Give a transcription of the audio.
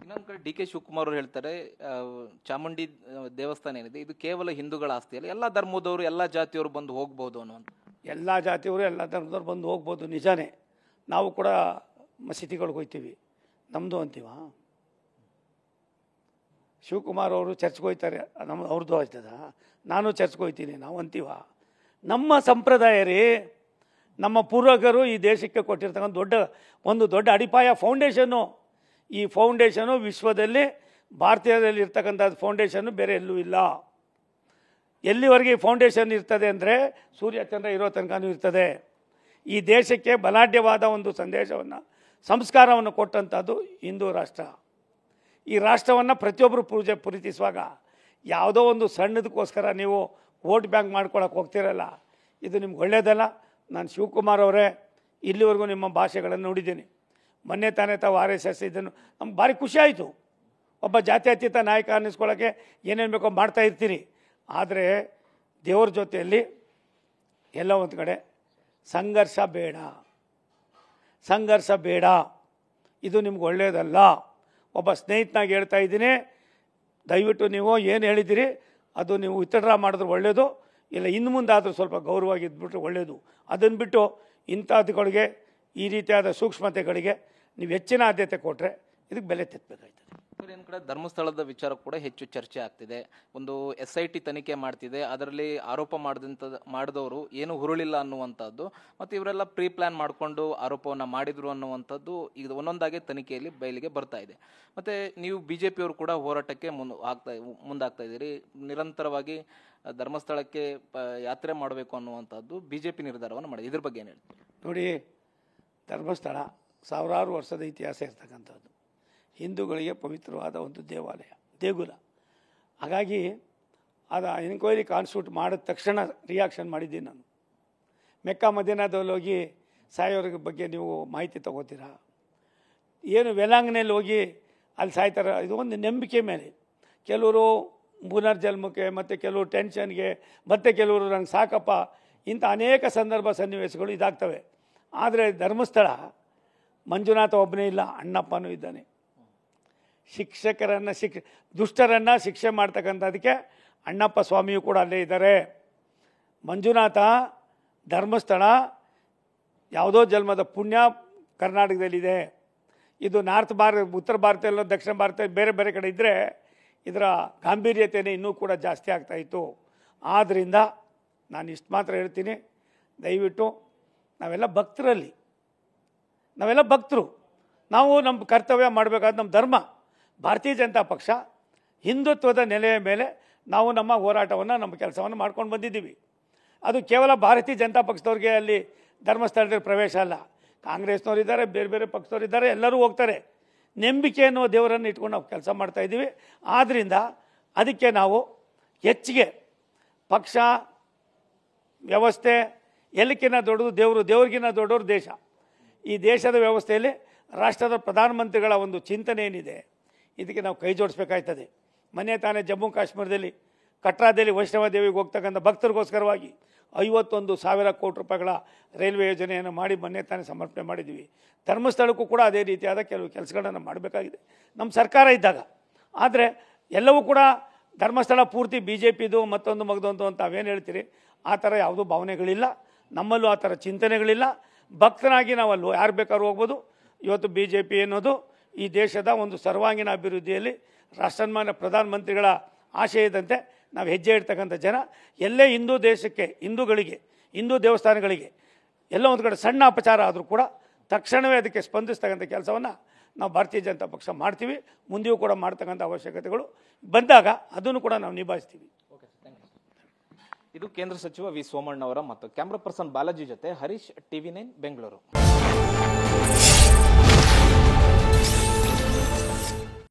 ಇನ್ನೊಂದು ಕಡೆ D K Shivakumar ಅವರು ಹೇಳ್ತಾರೆ, ಚಾಮುಂಡಿ ದೇವಸ್ಥಾನ ಏನಿದೆ ಇದು ಕೇವಲ ಹಿಂದೂಗಳ ಆಸ್ತಿ ಅಲ್ಲ, ಎಲ್ಲ ಧರ್ಮದವರು ಎಲ್ಲ ಜಾತಿಯವರು ಬಂದು ಹೋಗ್ಬೋದು ಅನ್ನುವಂಥ. ಎಲ್ಲ ಜಾತಿಯವರು ಎಲ್ಲ ಧರ್ಮದವ್ರು ಬಂದು ಹೋಗ್ಬೋದು, ನಿಜಾನೇ. ನಾವು ಕೂಡ ಮಸೀದಿಗಳಿಗೆ ಹೋಗ್ತೀವಿ, ನಮ್ಮದು ಅಂತೀವ. ಶಿವಕುಮಾರ್ ಅವರು ಚರ್ಚ್ಗೆ ಹೋಗ್ತಾರೆ, ಅವ್ರದ್ದು ಆಯ್ತದ. ನಾನು ಚರ್ಚ್ಗೆ ಹೋಗ್ತೀನಿ, ನಾವು ಅಂತೀವ. ನಮ್ಮ ಸಂಪ್ರದಾಯ ರೀ, ನಮ್ಮ ಪೂರ್ವಜರು ಈ ದೇಶಕ್ಕೆ ಕೊಟ್ಟಿರ್ತಕ್ಕಂಥ ದೊಡ್ಡ ಅಡಿಪಾಯ ಫೌಂಡೇಶನ್ನು. ಈ ಫೌಂಡೇಶನು ವಿಶ್ವದಲ್ಲಿ, ಭಾರತೀಯದಲ್ಲಿ ಇರ್ತಕ್ಕಂಥ ಫೌಂಡೇಶನ್ನು ಬೇರೆ ಎಲ್ಲೂ ಇಲ್ಲ. ಎಲ್ಲಿವರೆಗೆ ಈ ಫೌಂಡೇಶನ್ ಇರ್ತದೆ ಅಂದರೆ ಸೂರ್ಯ ಚಂದ್ರ ಇರೋ ತನಕನೂ ಇರ್ತದೆ. ಈ ದೇಶಕ್ಕೆ ಬಲಾಢ್ಯವಾದ ಒಂದು ಸಂದೇಶವನ್ನು, ಸಂಸ್ಕಾರವನ್ನು ಕೊಟ್ಟಂಥದ್ದು ಹಿಂದೂ ರಾಷ್ಟ್ರ. ಈ ರಾಷ್ಟ್ರವನ್ನು ಪ್ರತಿಯೊಬ್ಬರು ಪ್ರೀತಿಸುವಾಗ ಯಾವುದೋ ಒಂದು ಸಣ್ಣದಕ್ಕೋಸ್ಕರ ನೀವು ವೋಟ್ ಬ್ಯಾಂಕ್ ಮಾಡ್ಕೊಳಕ್ಕೆ ಹೋಗ್ತಿರಲ್ಲ, ಇದು ನಿಮ್ಗೆ ಒಳ್ಳೆಯದಲ್ಲ. ನಾನು ಶಿವಕುಮಾರ್ ಅವರೇ, ಇಲ್ಲಿವರೆಗೂ ನಿಮ್ಮ ಭಾಷೆಗಳನ್ನು ನೋಡಿದ್ದೀನಿ. ಮೊನ್ನೆ ತಾನೇ ತಾವು RSS ಇದನ್ನು ನಮ್ಗೆ ಭಾರಿ ಖುಷಿ ಆಯಿತು. ಒಬ್ಬ ಜಾತ್ಯತೀತ ನಾಯಕ ಅನ್ನಿಸ್ಕೊಳ್ಳೋಕ್ಕೆ ಏನೇನು ಬೇಕೋ ಮಾಡ್ತಾ ಇರ್ತೀರಿ. ಆದರೆ ದೇವ್ರ ಜೊತೆಯಲ್ಲಿ ಎಲ್ಲ ಒಂದು ಕಡೆ ಸಂಘರ್ಷ ಬೇಡ, ಇದು ನಿಮ್ಗೆ ಒಳ್ಳೆಯದಲ್ಲ. ಒಬ್ಬ ಸ್ನೇಹಿತನಾಗಿ ಹೇಳ್ತಾ ಇದ್ದೀನಿ, ದಯವಿಟ್ಟು ನೀವು ಏನು ಹೇಳಿದ್ದೀರಿ ಅದು ನೀವು ವಿತ್ಡ್ರಾ ಮಾಡಿದ್ರೆ ಒಳ್ಳೆಯದು, ಇಲ್ಲ ಇನ್ನು ಮುಂದಾದರೂ ಸ್ವಲ್ಪ ಗೌರವವಾಗಿ ಇದ್ಬಿಟ್ರೆ ಒಳ್ಳೆಯದು. ಅದನ್ನು ಬಿಟ್ಟು ಇಂಥದ್ದುಗಳಿಗೆ, ಈ ರೀತಿಯಾದ ಸೂಕ್ಷ್ಮತೆಗಳಿಗೆ ನೀವು ಹೆಚ್ಚಿನ ಆದ್ಯತೆ ಕೊಟ್ಟರೆ ಇದಕ್ಕೆ ಬೆಲೆ ತೆತ್ತಬೇಕಾಯ್ತದೆ. ಏನು ಕಡೆ ಧರ್ಮಸ್ಥಳದ ವಿಚಾರ ಕೂಡ ಹೆಚ್ಚು ಚರ್ಚೆ ಆಗ್ತಿದೆ. ಒಂದು SIT ತನಿಖೆ ಮಾಡ್ತಿದೆ, ಅದರಲ್ಲಿ ಆರೋಪ ಮಾಡಿದವರು ಏನು ಹುರುಳಿಲ್ಲ ಅನ್ನುವಂಥದ್ದು, ಮತ್ತು ಇವರೆಲ್ಲ ಪ್ರೀ ಪ್ಲ್ಯಾನ್ ಮಾಡಿಕೊಂಡು ಆರೋಪವನ್ನು ಮಾಡಿದರು ಅನ್ನುವಂಥದ್ದು ಈಗ ಒಂದೊಂದಾಗಿ ತನಿಖೆಯಲ್ಲಿ ಬಯಲಿಗೆ ಬರ್ತಾ ಇದೆ. ಮತ್ತು ನೀವು BJP ಅವರು ಕೂಡ ಹೋರಾಟಕ್ಕೆ ಮುಂದಾಗ್ತಾ ಇದ್ದೀರಿ. ನಿರಂತರವಾಗಿ ಧರ್ಮಸ್ಥಳಕ್ಕೆ ಯಾತ್ರೆ ಮಾಡಬೇಕು ಅನ್ನುವಂಥದ್ದು BJP ನಿರ್ಧಾರವನ್ನು ಮಾಡಿದೆ. ಇದ್ರ ಬಗ್ಗೆ ಏನು ಹೇಳ್ತೀವಿ? ನೋಡಿ, ಧರ್ಮಸ್ಥಳ ಸಾವಿರಾರು ವರ್ಷದ ಇತಿಹಾಸ ಇರ್ತಕ್ಕಂಥದ್ದು, ಹಿಂದೂಗಳಿಗೆ ಪವಿತ್ರವಾದ ಒಂದು ದೇಗುಲ. ಹಾಗಾಗಿ ಅದು ಎನ್ಕ್ವೈರಿ ಕಾನ್ಸ್ಟಿಟ್ಯೂಟ್ ಮಾಡಿದ ತಕ್ಷಣ ರಿಯಾಕ್ಷನ್ ಮಾಡಿದ್ದೀನಿ ನಾನು. ಮೆಕ್ಕಾ ಮದೀನಾದಲ್ಲಿ ಹೋಗಿ ಸಾಯೋರ ಬಗ್ಗೆ ನೀವು ಮಾಹಿತಿ ತಗೋತೀರಾ? ಏನು ವೆಲಾಂಗ್ನಲ್ಲಿ ಹೋಗಿ ಅಲ್ಲಿ ಸಾಯ್ತಾರೆ? ಇದು ಒಂದು ನಂಬಿಕೆ ಮೇಲೆ. ಕೆಲವರು ಪುನರ್ಜನ್ಮಕ್ಕೆ, ಮತ್ತು ಕೆಲವರು ಟೆನ್ಷನ್ಗೆ, ಮತ್ತು ಕೆಲವರು ನಂಗೆ ಸಾಕಪ್ಪ, ಇಂಥ ಅನೇಕ ಸನ್ನಿವೇಶಗಳು ಇದಾಗ್ತವೆ. ಆದರೆ ಧರ್ಮಸ್ಥಳ ಮಂಜುನಾಥ ಒಬ್ಬನೇ ಇಲ್ಲ, ಅಣ್ಣಪ್ಪನೂ ಇದ್ದಾನೆ. ದುಷ್ಟರನ್ನು ಶಿಕ್ಷೆ ಮಾಡ್ತಕ್ಕಂಥದಕ್ಕೆ ಅಣ್ಣಪ್ಪ ಸ್ವಾಮಿಯೂ ಕೂಡ ಅಲ್ಲೇ ಇದ್ದಾರೆ. ಮಂಜುನಾಥ, ಧರ್ಮಸ್ಥಳ ಯಾವುದೋ ಜನ್ಮದ ಪುಣ್ಯ ಕರ್ನಾಟಕದಲ್ಲಿದೆ. ಇದು ಉತ್ತರ ಭಾರತ ಎಲ್ಲ ದಕ್ಷಿಣ ಭಾರತ ಬೇರೆ ಬೇರೆ ಕಡೆ ಇದ್ದರೆ ಇದರ ಗಾಂಭೀರ್ಯತೆಯೇ ಇನ್ನೂ ಕೂಡ ಜಾಸ್ತಿ ಆಗ್ತಾಯಿತ್ತು. ಆದ್ದರಿಂದ ನಾನು ಇಷ್ಟು ಮಾತ್ರ ಹೇಳ್ತೀನಿ, ದಯವಿಟ್ಟು ನಾವೆಲ್ಲ ಭಕ್ತರು, ನಾವು ನಮ್ಮ ಕರ್ತವ್ಯ ಮಾಡಬೇಕಾದ ನಮ್ಮ ಧರ್ಮ. ಭಾರತೀಯ ಜನತಾ ಪಕ್ಷ ಹಿಂದುತ್ವದ ನೆಲೆಯ ಮೇಲೆ ನಾವು ನಮ್ಮ ಹೋರಾಟವನ್ನು, ನಮ್ಮ ಕೆಲಸವನ್ನು ಮಾಡ್ಕೊಂಡು ಬಂದಿದ್ದೀವಿ. ಅದು ಕೇವಲ ಭಾರತೀಯ ಜನತಾ ಪಕ್ಷದವ್ರಿಗೆ ಅಲ್ಲಿ ಧರ್ಮಸ್ಥಳದಲ್ಲಿ ಪ್ರವೇಶ ಅಲ್ಲ. ಕಾಂಗ್ರೆಸ್ನವರಿದ್ದಾರೆ, ಬೇರೆ ಬೇರೆ ಪಕ್ಷದವರಿದ್ದಾರೆ, ಎಲ್ಲರೂ ಹೋಗ್ತಾರೆ. ನಂಬಿಕೆ ಅನ್ನೋ ದೇವರನ್ನು ಇಟ್ಕೊಂಡು ನಾವು ಕೆಲಸ ಮಾಡ್ತಾಯಿದ್ದೀವಿ. ಆದ್ದರಿಂದ ಅದಕ್ಕೆ ನಾವು ಹೆಚ್ಚಿಗೆ ಪಕ್ಷ ವ್ಯವಸ್ಥೆ ಎಲ್ಲಕ್ಕಿಂತ ದೊಡ್ಡದು ದೇವರು, ದೇವ್ರಿಗಿಂತ ದೊಡ್ಡವರು ದೇಶ. ಈ ದೇಶದ ವ್ಯವಸ್ಥೆಯಲ್ಲಿ ರಾಷ್ಟ್ರದ ಪ್ರಧಾನಮಂತ್ರಿಗಳ ಒಂದು ಚಿಂತನೆ ಏನಿದೆ, ಇದಕ್ಕೆ ನಾವು ಕೈ ಜೋಡಿಸ್ಬೇಕಾಯ್ತದೆ. ಮೊನ್ನೆ ತಾನೇ ಜಮ್ಮು ಕಾಶ್ಮೀರದಲ್ಲಿ ಕಟ್ರಾದಲ್ಲಿ ವೈಷ್ಣವ ದೇವಿಗೆ ಹೋಗ್ತಕ್ಕಂಥ ಭಕ್ತರಿಗೋಸ್ಕರವಾಗಿ 51,000 ಕೋಟಿ ರೂಪಾಯಿಗಳ ರೈಲ್ವೆ ಯೋಜನೆಯನ್ನು ಮಾಡಿ ಮೊನ್ನೆ ತಾನೇ ಸಮರ್ಪಣೆ ಮಾಡಿದ್ವಿ. ಧರ್ಮಸ್ಥಳಕ್ಕೂ ಕೂಡ ಅದೇ ರೀತಿಯಾದ ಕೆಲವು ಕೆಲಸಗಳನ್ನು ಮಾಡಬೇಕಾಗಿದೆ ನಮ್ಮ ಸರ್ಕಾರ ಇದ್ದಾಗ. ಆದರೆ ಎಲ್ಲವೂ ಕೂಡ ಧರ್ಮಸ್ಥಳ ಪೂರ್ತಿ BJPದು ಮತ್ತೊಂದು ಮಗದೊಂದು ಅಂತ ಅವೇನು ಹೇಳ್ತೀರಿ, ಆ ಥರ ಯಾವುದೂ ಭಾವನೆಗಳಿಲ್ಲ, ನಮ್ಮಲ್ಲೂ ಆ ಥರ ಚಿಂತನೆಗಳಿಲ್ಲ. ಭಕ್ತನಾಗಿ ನಾವಲ್ಲೂ ಯಾರು ಬೇಕಾದ್ರೂ ಹೋಗ್ಬೋದು. ಇವತ್ತು BJP ಅನ್ನೋದು ಈ ದೇಶದ ಒಂದು ಸರ್ವಾಂಗೀಣ ಅಭಿವೃದ್ಧಿಯಲ್ಲಿ ರಾಷ್ಟ್ರಮಾನ್ಯ ಪ್ರಧಾನಮಂತ್ರಿಗಳ ಆಶಯದಂತೆ ನಾವು ಹೆಜ್ಜೆ ಇಡ್ತಕ್ಕಂಥ ಜನ. ಎಲ್ಲೇ ಹಿಂದೂ ದೇಶಕ್ಕೆ, ಹಿಂದೂ ದೇವಸ್ಥಾನಗಳಿಗೆ ಎಲ್ಲ ಒಂದು ಕಡೆ ಸಣ್ಣ ಅಪಚಾರ ಆದರೂ ಕೂಡ ತಕ್ಷಣವೇ ಅದಕ್ಕೆ ಸ್ಪಂದಿಸ್ತಕ್ಕಂಥ ಕೆಲಸವನ್ನು ನಾವು ಭಾರತೀಯ ಜನತಾ ಪಕ್ಷ ಮಾಡ್ತೀವಿ. ಮುಂದೆಯೂ ಕೂಡ ಮಾಡ್ತಕ್ಕಂಥ ಅವಶ್ಯಕತೆಗಳು ಬಂದಾಗ ಅದನ್ನು ಕೂಡ ನಾವು ನಿಭಾಯಿಸ್ತೀವಿ. ಇದು ಕೇಂದ್ರ ಸಚಿವ ವಿ ಸೋಮಣ್ಣ ಅವರ ಮತ್ತು ಕ್ಯಾಮ್ರಾ ಪರ್ಸನ್ ಬಾಲಾಜಿ ಜೊತೆ ಹರೀಶ್, TV9 ಬೆಂಗಳೂರು.